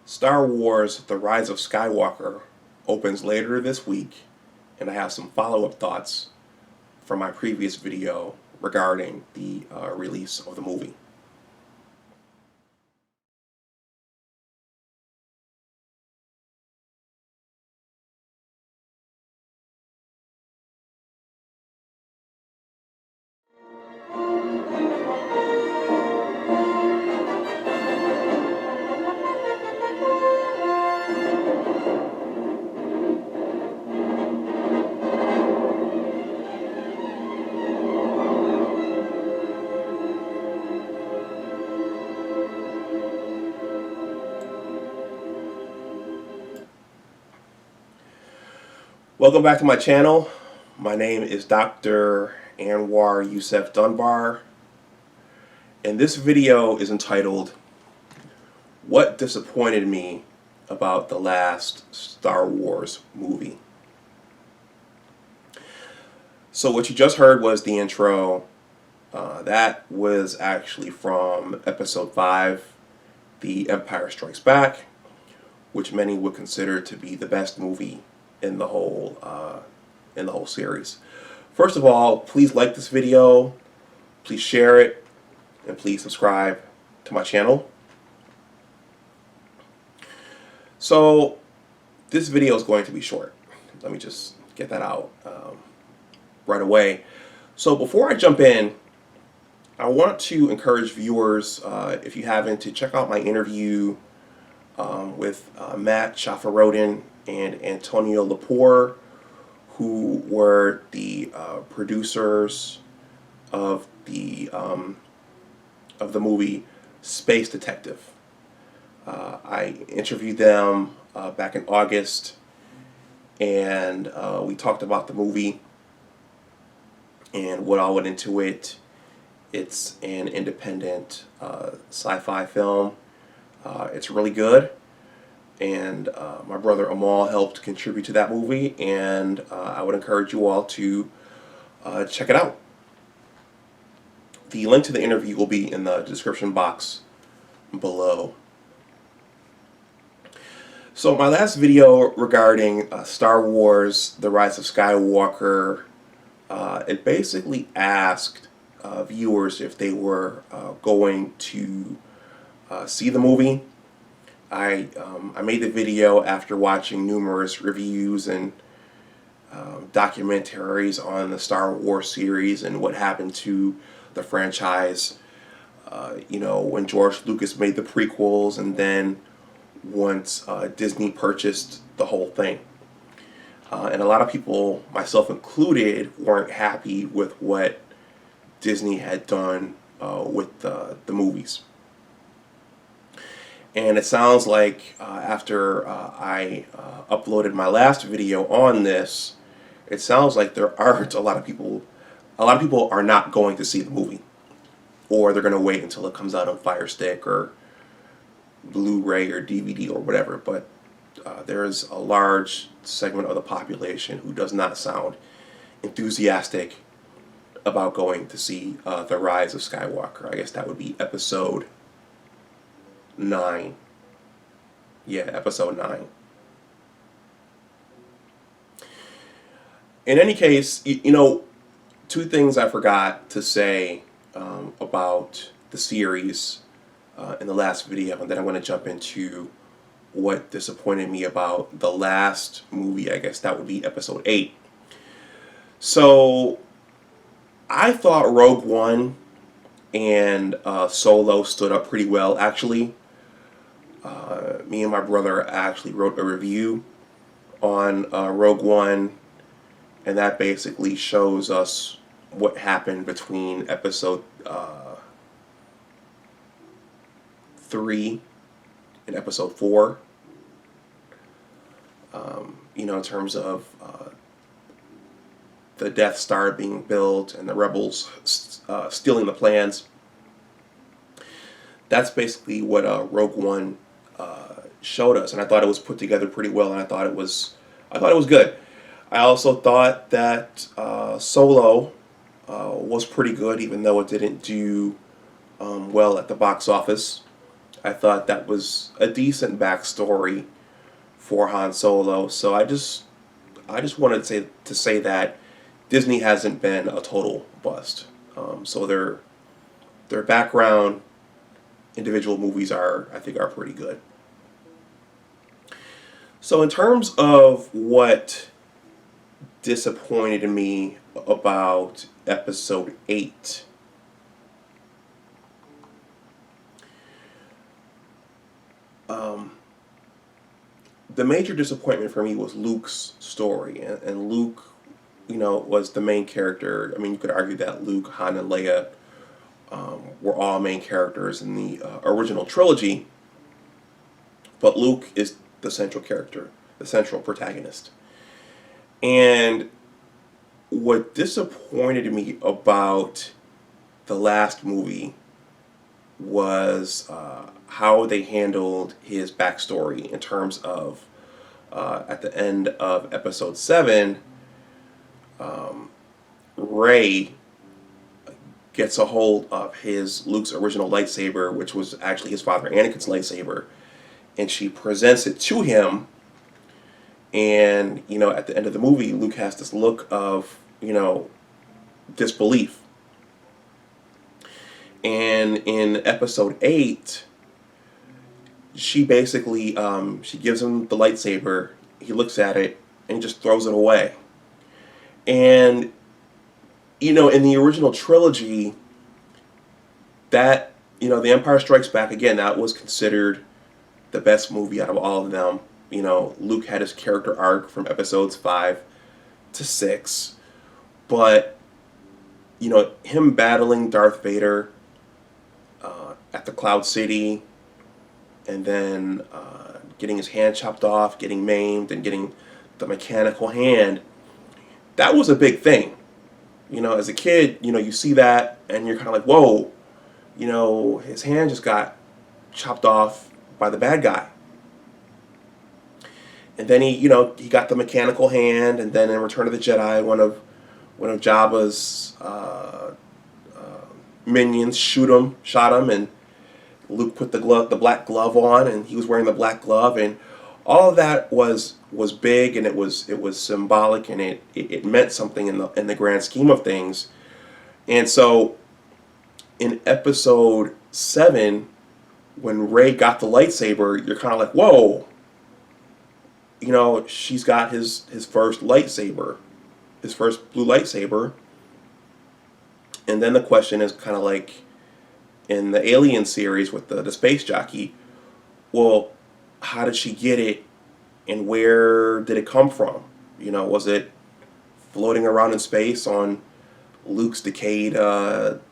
Star Wars The Rise of Skywalker opens later this week, and I have some follow-up thoughts from my previous video regarding the release of the movie. Welcome back to my channel. My name is Dr. Anwar Youssef Dunbar, and this video is entitled What Disappointed Me About the Last Star Wars Movie. So what you just heard was the intro. That was actually from episode 5, The Empire Strikes Back, which many would consider to be the best movie in the whole series. First of all, please like this video, please share it, and please subscribe to my channel. So this video is going to be short. Let me just get that out right away. So before I jump in, I want to encourage viewers, if you haven't, to check out my interview with Matt Chafarodin and Antonio Lepore, who were the producers of the movie Space Detective. I interviewed them back in August, and we talked about the movie and what all went into it. It's an independent sci-fi film. It's really good, and my brother Amal helped contribute to that movie, and I would encourage you all to check it out. The link to the interview will be in the description box below. So my last video regarding Star Wars The Rise of Skywalker, it basically asked viewers if they were going to see the movie. I made the video after watching numerous reviews and documentaries on the Star Wars series and what happened to the franchise. When George Lucas made the prequels, and then once Disney purchased the whole thing. And a lot of people, myself included, weren't happy with what Disney had done with the movies. And it sounds like after I uploaded my last video on this, it sounds like there aren't a lot of people are not going to see the movie, or they're going to wait until it comes out on Fire Stick or Blu-ray or DVD or whatever. But there's a large segment of the population who does not sound enthusiastic about going to see The Rise of Skywalker. I guess that would be episode 9. Yeah, episode 9. In any case, two things I forgot to say about the series in the last video, and then I'm going to jump into what disappointed me about the last movie. I guess that would be episode 8. So I thought Rogue One and Solo stood up pretty well, actually. Me and my brother actually wrote a review on Rogue One, and that basically shows us what happened between episode 3 and episode 4. In terms of the Death Star being built and the rebels stealing the plans. That's basically what Rogue One showed us, and I thought it was put together pretty well, and I thought it was good. I also thought that Solo was pretty good, even though it didn't do well at the box office. I thought that was a decent backstory for Han Solo. So I just wanted to say that Disney hasn't been a total bust. So their background individual movies are, I think, are pretty good. So in terms of what disappointed me about episode 8, um, the major disappointment for me was Luke's story, and Luke, was the main character. I mean, you could argue that Luke, Han, and Leia were all main characters in the original trilogy, but Luke is the central character, the central protagonist. And what disappointed me about the last movie was how they handled his backstory in terms of at the end of episode 7, Rey gets a hold of Luke's original lightsaber, which was actually his father Anakin's lightsaber, and she presents it to him. And at the end of the movie, Luke has this look of disbelief. And in episode 8, she basically she gives him the lightsaber. He looks at it and just throws it away. And in the original trilogy, that The Empire Strikes Back, again, that was considered the best movie out of all of them. Luke had his character arc from episodes 5 to 6, but him battling Darth Vader at the Cloud City, and then getting his hand chopped off, getting maimed, and getting the mechanical hand, that was a big thing. As a kid, you see that and you're kind of like, whoa, his hand just got chopped off by the bad guy. And then he got the mechanical hand, and then in Return of the Jedi, one of Jabba's minions shot him, and Luke put the black glove on, and he was wearing the black glove, and all of that was big, and it was symbolic, and it meant something in the grand scheme of things. And so in episode 7, when Rey got the lightsaber, you're kind of like, whoa, she's got his first lightsaber, his first blue lightsaber. And then the question is kind of like in the Alien series with the space jockey, well, how did she get it, and where did it come from? Was it floating around in space on Luke's decayed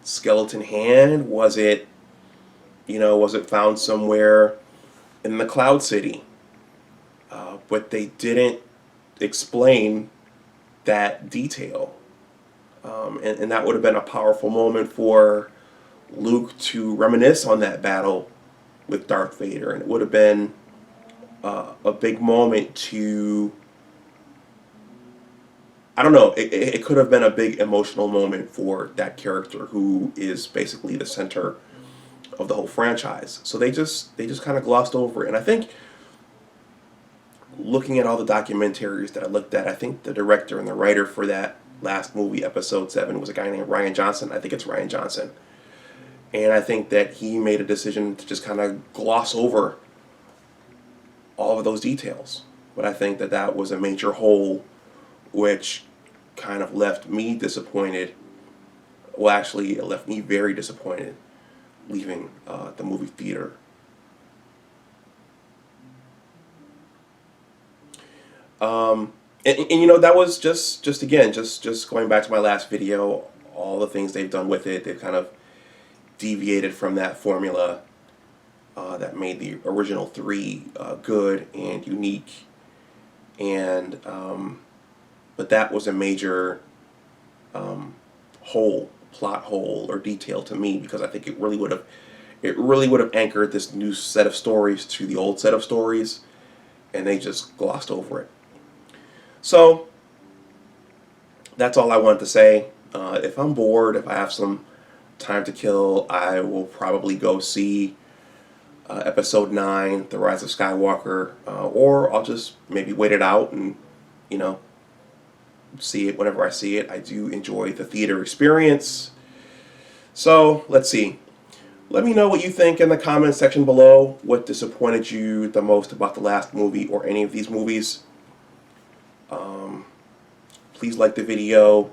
skeleton hand? Was it found somewhere in the Cloud City? But they didn't explain that detail. And that would have been a powerful moment for Luke to reminisce on that battle with Darth Vader. And it would have been a big moment to, I don't know, it could have been a big emotional moment for that character who is basically the center of the whole franchise. So they just kind of glossed over it. And I think, looking at all the documentaries that I looked at, I think the director and the writer for that last movie, episode 7, was a guy named Ryan Johnson. I think it's Ryan Johnson. And I think that he made a decision to just kind of gloss over all of those details. But I think that was a major hole, which kind of left me disappointed. Well, actually, it left me very disappointed leaving the movie theater. And that was just going back to my last video, all the things they've done with it. They've kind of deviated from that formula that made the original 3 good and unique. And but that was a major plot hole or detail to me, because I think it really would have anchored this new set of stories to the old set of stories, and they just glossed over it. So that's all I wanted to say. If I'm bored, if I have some time to kill, I will probably go see Episode 9, The Rise of Skywalker, or I'll just maybe wait it out and, you know, see it whenever I see it. I do enjoy the theater experience. So, let's see. Let me know what you think in the comments section below. What disappointed you the most about the last movie or any of these movies? Please like the video.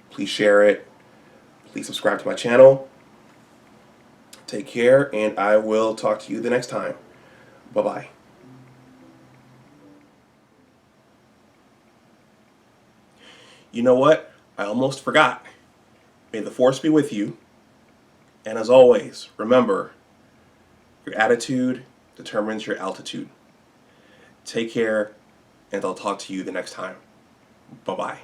Please share it. Please subscribe to my channel. Take care, and I will talk to you the next time. Bye-bye. You know what? I almost forgot. May the Force be with you. And as always, remember, your attitude determines your altitude. Take care, and I'll talk to you the next time. Bye-bye.